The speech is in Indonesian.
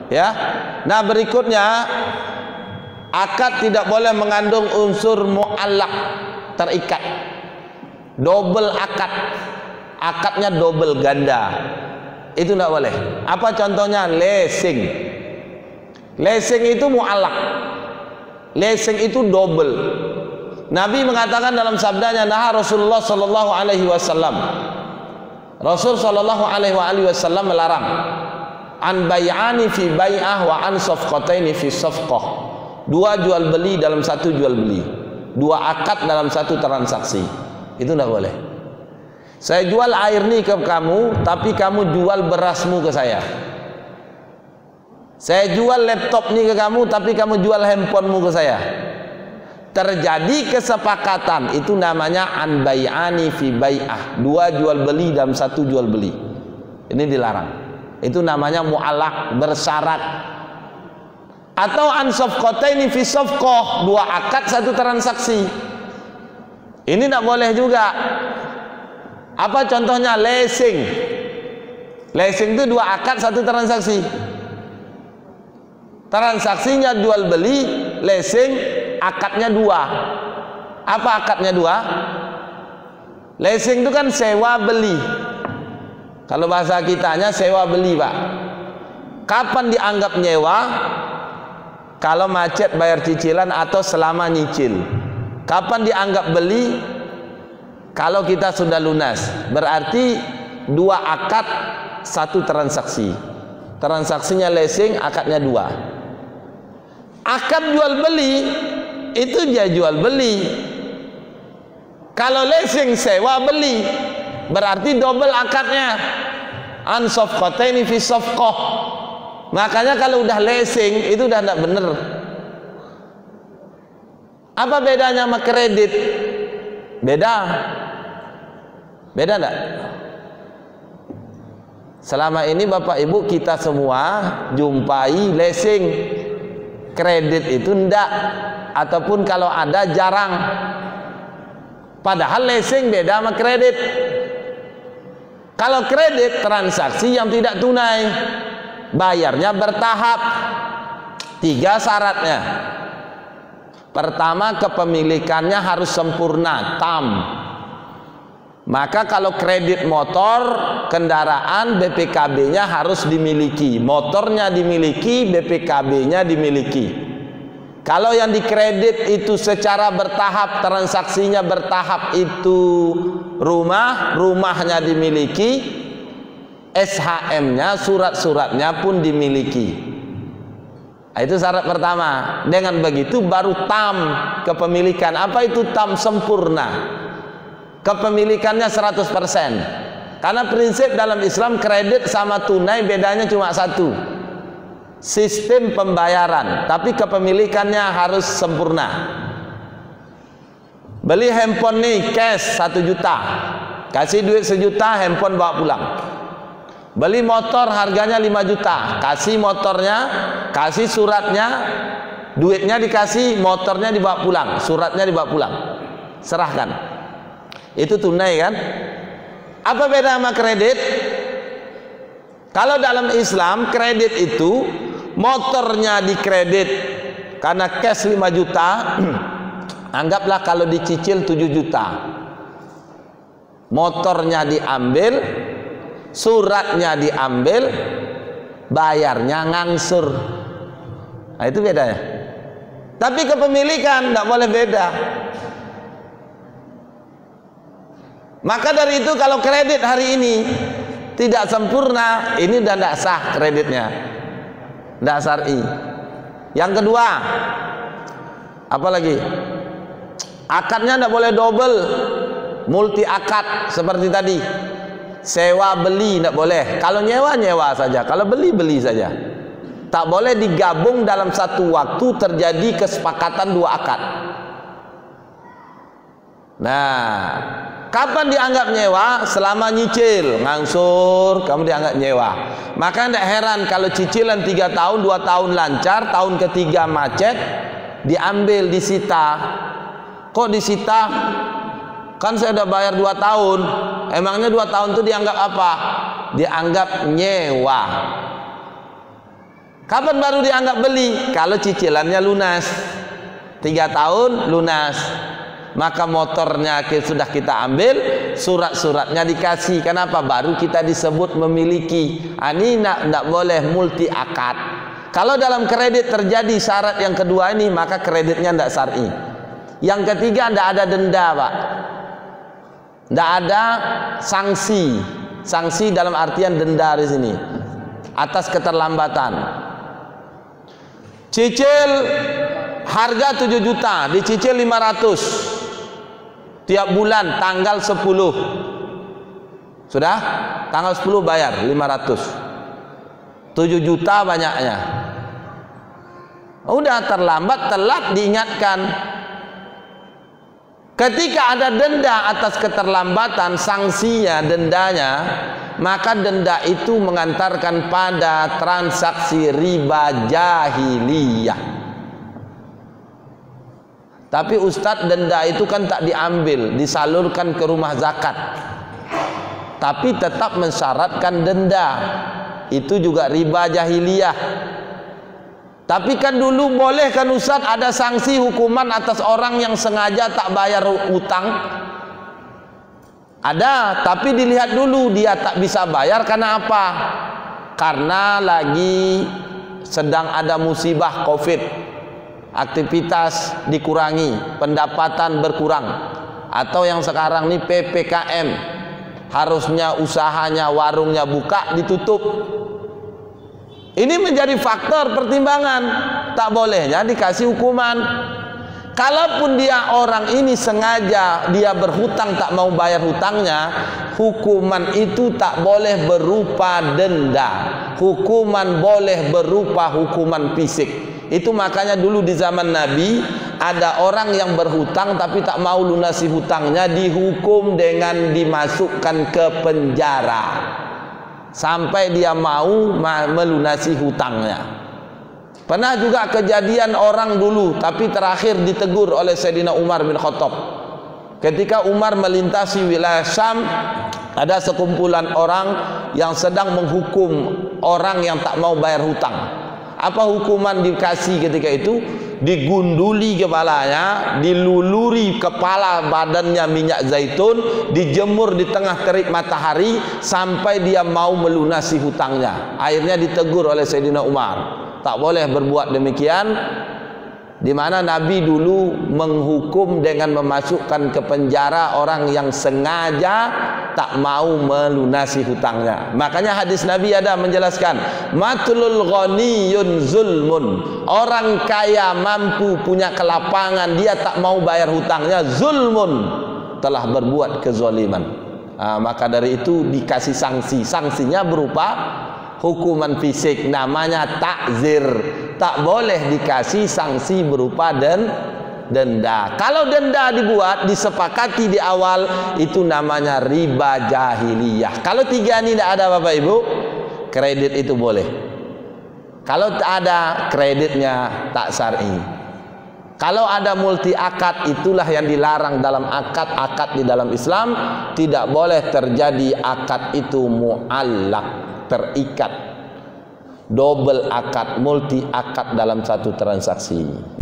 Ya. Nah, berikutnya akad tidak boleh mengandung unsur mu'allaq, terikat. Double akad. Akadnya double ganda. Itu tidak boleh. Apa contohnya? Lesing. Lesing itu mu'allaq. Lesing itu double. Nabi mengatakan dalam sabdanya, nah Rasulullah sallallahu alaihi wasallam. Rasul sallallahu alaihi wasallam melarang an bai'ani fi bai'ah wa an safqataini fi safqah. Dua jual beli dalam satu jual beli. Dua akad dalam satu transaksi. Itu tidak boleh. Saya jual air nih ke kamu, tapi kamu jual berasmu ke saya. Saya jual laptop nih ke kamu, tapi kamu jual handphonemu ke saya. Terjadi kesepakatan, itu namanya an bai'ani fi bai'ah. Dua jual beli dalam satu jual beli. Ini dilarang. Itu namanya mu'allaq, bersyarat. Atau an safqataini fi safqah, dua akad satu transaksi. Ini tidak boleh juga. Apa contohnya? Lesing. Lesing itu dua akad satu transaksi. Transaksinya jual beli, lesing, akadnya dua. Apa akadnya dua? Lesing itu kan sewa beli. Kalau bahasa kitanya sewa beli, Pak. Kapan dianggap nyewa? Kalau macet bayar cicilan atau selama nyicil. Kapan dianggap beli? Kalau kita sudah lunas. Berarti dua akad satu transaksi. Transaksinya lesing, akadnya dua. Akad jual beli itu dia jual beli. Kalau lesing sewa beli, berarti double akadnya. An safqataini fi safqah. Makanya kalau udah lesing itu udah tidak benar. Apa bedanya sama kredit? Beda. Beda enggak? Selama ini Bapak Ibu kita semua jumpai lesing. Kredit itu enggak, ataupun kalau ada jarang. Padahal lesing beda sama kredit. Kalau kredit transaksi yang tidak tunai, bayarnya bertahap. 3 syaratnya. Pertama, kepemilikannya harus sempurna, tam. Maka kalau kredit motor, kendaraan, BPKB-nya harus dimiliki. Motornya dimiliki, BPKB-nya dimiliki. Kalau yang dikredit itu secara bertahap, transaksinya bertahap, itu rumahnya dimiliki, SHM-nya, surat-suratnya pun dimiliki. Nah, itu syarat pertama. Dengan begitu baru tam kepemilikan. Apa itu tam? Sempurna. Kepemilikannya 100%. Karena prinsip dalam Islam kredit sama tunai bedanya cuma satu. Sistem pembayaran, tapi kepemilikannya harus sempurna. Beli handphone nih cash 1 juta. Kasih duit 1 juta, handphone bawa pulang. Beli motor harganya 5 juta. Kasih motornya, kasih suratnya, duitnya dikasih, motornya dibawa pulang, suratnya dibawa pulang. Serahkan. Itu tunai kan? Apa beda sama kredit? Kalau dalam Islam kredit itu motornya dikredit karena cash 5 juta, anggaplah kalau dicicil 7 juta. Motornya diambil, suratnya diambil, bayarnya ngangsur. Nah, itu bedanya. Tapi kepemilikan tidak boleh beda. Maka dari itu kalau kredit hari ini tidak sempurna, ini sudah tidak sah kreditnya, tidak syar'i. Yang kedua, apa lagi? Akadnya tidak boleh double, multi akad seperti tadi. Sewa beli tidak boleh. Kalau nyewa nyewa saja, kalau beli beli saja. Tak boleh digabung dalam satu waktu terjadi kesepakatan 2 akad. Nah, kapan dianggap nyewa? Selama nyicil, ngangsur, kamu dianggap nyewa. Maka tidak heran kalau cicilan 3 tahun, 2 tahun lancar, tahun ketiga macet, diambil, disita. Kok disita? Kan saya udah bayar 2 tahun. Emangnya 2 tahun itu dianggap apa? Dianggap nyewa. Kapan baru dianggap beli? Kalau cicilannya lunas. 3 tahun lunas. Maka motornya sudah kita ambil, surat-suratnya dikasih. Kenapa? Baru kita disebut memiliki. Ini tidak boleh multi akad. Kalau dalam kredit terjadi syarat yang kedua ini, maka kreditnya tidak syar'i. Yang ketiga, tidak ada denda, Pak. Tidak ada sanksi. Sanksi dalam artian denda di sini atas keterlambatan. Cicil harga 7 juta, dicicil 500 tiap bulan tanggal 10. Sudah? Tanggal 10 bayar 500. 7 juta banyaknya. Udah terlambat, telat diingatkan. Ketika ada denda atas keterlambatan, sanksinya, dendanya, maka denda itu mengantarkan pada transaksi riba jahiliyah. Tapi Ustadz, denda itu kan tak diambil, disalurkan ke rumah zakat, tapi tetap mensyaratkan denda. Itu juga riba jahiliyah. Tapi kan dulu boleh kan Ustaz ada sanksi hukuman atas orang yang sengaja tak bayar utang? Ada, tapi dilihat dulu dia tak bisa bayar karena apa? Karena lagi sedang ada musibah Covid, aktivitas dikurangi, pendapatan berkurang, atau yang sekarang ini PPKM, harusnya usahanya, warungnya buka, ditutup. Ini menjadi faktor pertimbangan, tak bolehnya dikasih hukuman. Kalaupun dia orang ini sengaja dia berhutang tak mau bayar hutangnya, hukuman itu tak boleh berupa denda. Hukuman boleh berupa hukuman fisik. Itu makanya dulu di zaman Nabi ada orang yang berhutang tapi tak mau lunasi hutangnya, dihukum dengan dimasukkan ke penjara sampai dia mau melunasi hutangnya. Pernah juga kejadian orang dulu, tapi terakhir ditegur oleh Sayyidina Umar bin Khattab. Ketika Umar melintasi wilayah Syam, ada sekumpulan orang yang sedang menghukum orang yang tak mau bayar hutang. Apa hukuman dikasih ketika itu? Digunduli kepalanya, diluluri kepala badannya minyak zaitun, dijemur di tengah terik matahari sampai dia mau melunasi hutangnya. Akhirnya ditegur oleh Sayyidina Umar, tak boleh berbuat demikian, di mana Nabi dulu menghukum dengan memasukkan ke penjara orang yang sengaja tak mau melunasi hutangnya. Makanya hadis Nabi ada menjelaskan, matlul ghaniyun zulmun. Orang kaya mampu punya kelapangan, dia tak mau bayar hutangnya, zulmun, telah berbuat kezaliman. Maka dari itu dikasih sanksi. Sanksinya berupa hukuman fisik, namanya takzir. Tak boleh dikasih sanksi berupa denda. Kalau denda dibuat, disepakati di awal, itu namanya riba jahiliyah. Kalau tiga ini tidak ada Bapak Ibu, kredit itu boleh. Kalau tak ada, kreditnya tak syar'i. Kalau ada multi akad, itulah yang dilarang dalam akad-akad di dalam Islam. Tidak boleh terjadi akad itu mu'allaq, terikat, double akad, multi akad dalam satu transaksi.